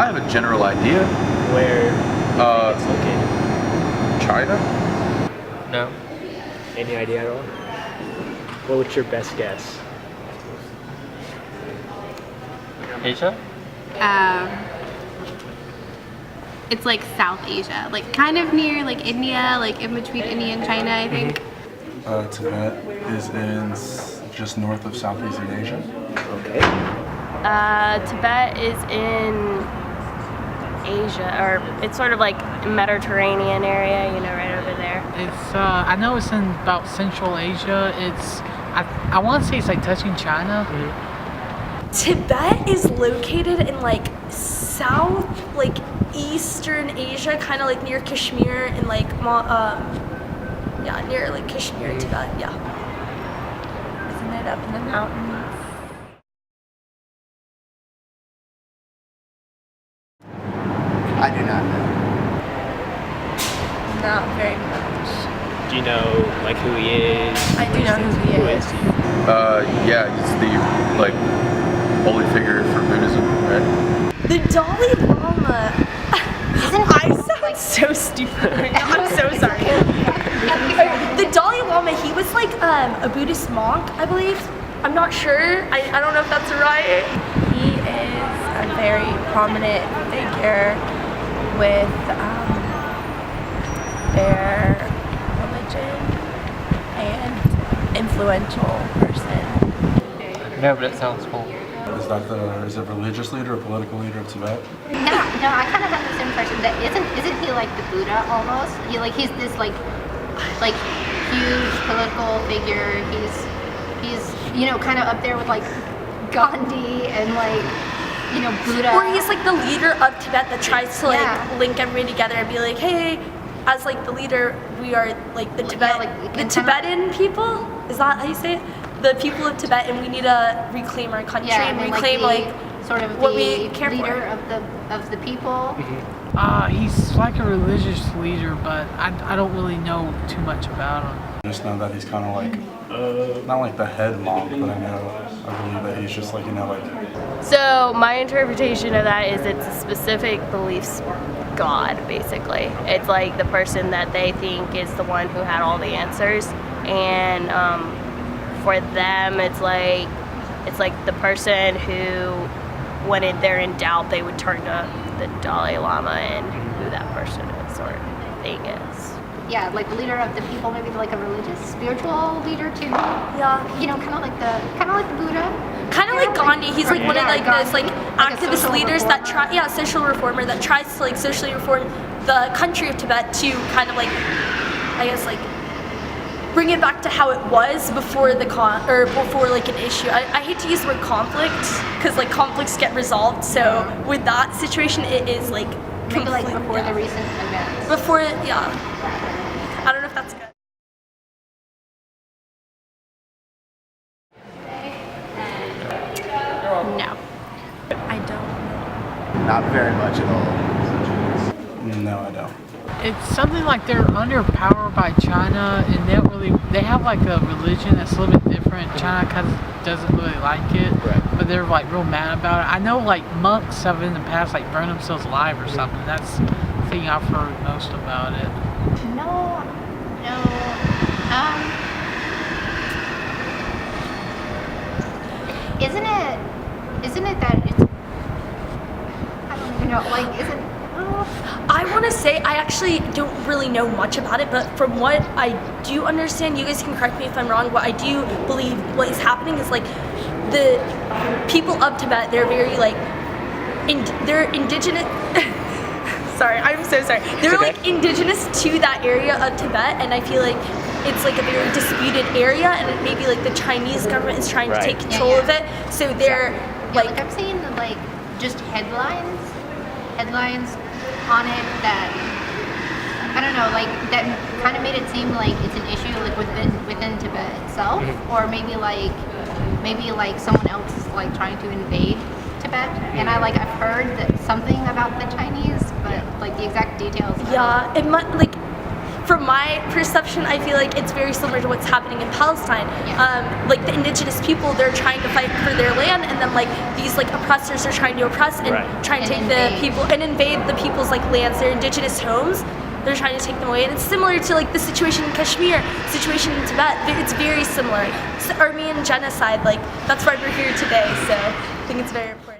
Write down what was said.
I have a general idea. Where it's located? China? No. Any idea at all? What's your best guess? Asia? It's like South Asia, like kind of near like India, like in between India and China, I think. Tibet is in just north of Southeast Asia. Okay. Tibet is in Asia, or it's sort of like Mediterranean area, you know, right over there. It's I know it's in about Central Asia. It's I want to say it's like touching China. Tibet is located in like south, like eastern Asia, kind of like near Kashmir and like yeah, near like Kashmir, Tibet. Yeah. Isn't it up in the mountains? I do not know. Not very much. Do you know like who he is? I do know who he is. He? Yeah, he's the like holy figure for Buddhism, right? The Dalai Lama. I sound so stupid right now. I'm so sorry. The Dalai Lama, he was like a Buddhist monk, I believe. I'm not sure. I don't know if that's right. He is a very prominent figure with their religion and influential person. No, but it sounds cool. Is it religious leader or political leader of Tibet? No, I kind of have this impression that isn't he like the Buddha almost? He's this like huge political figure. He's you know kind of up there with like Gandhi and like you know Buddha. Or he's like the leader of Tibet that tries to like link everybody together and be like, hey, as like the leader, we are like the Tibetan people. Is that how you say it? The people of Tibet, and we need to reclaim our country and reclaim like sort of what the we care leader for. of the people. He's like a religious leader, but I don't really know too much about him. I just know that he's kind of like, not like the head monk, but I believe that he's just like, you know, like. So my interpretation of that is it's a specific beliefs god, basically. It's like the person that they think is the one who had all the answers, and for them it's like the person who, when they're in doubt, they would turn to the Dalai Lama and who that person is, sort of thing is. Yeah, like the leader of the people, maybe like a religious, spiritual leader too. Yeah. You know, kind of like the Buddha. Kind of like Gandhi. He's like one of like those like activist leaders that reformer. try, social reformer that tries to like socially reform the country of Tibet to kind of like, I guess like, bring it back to how it was before the before like an issue. I hate to use the word conflict because like conflicts get resolved. So with that situation, it is like maybe like before the recent events. Before, yeah. I don't know if that's good. No. I don't know. Not very much at all. No, I don't. It's something like they're under power by China, and they have like a religion that's a little bit different. China kind of doesn't really like it, but they're like real mad about it. I know like monks have in the past like burned themselves alive or something. That's the thing I've heard most about it. No. Isn't it that it's, I don't even know, like, I want to say I actually don't really know much about it, but from what I do understand, you guys can correct me if I'm wrong, what I do believe what is happening is like the people of Tibet, they're very like, they're indigenous, sorry, I'm so sorry. They're like indigenous to that area of Tibet, and I feel like it's like a very disputed area, and it maybe like the Chinese government is trying to take control of it, so they're like I'm seeing like just headlines on it that I don't know, like that kind of made it seem like it's an issue like within Tibet itself, or maybe like someone else is like trying to invade Tibet, and I've heard that something about the Chinese, but like the exact details. Yeah, it might like from my perception, I feel like it's very similar to what's happening in Palestine. Like the indigenous people, they're trying to fight for their land, and then like these like oppressors are trying to oppress and try and take the people and invade the people's like lands, their indigenous homes. They're trying to take them away, and it's similar to like the situation in Kashmir, situation in Tibet. It's very similar. It's the Armenian genocide. Like that's why we're here today. So I think it's very important.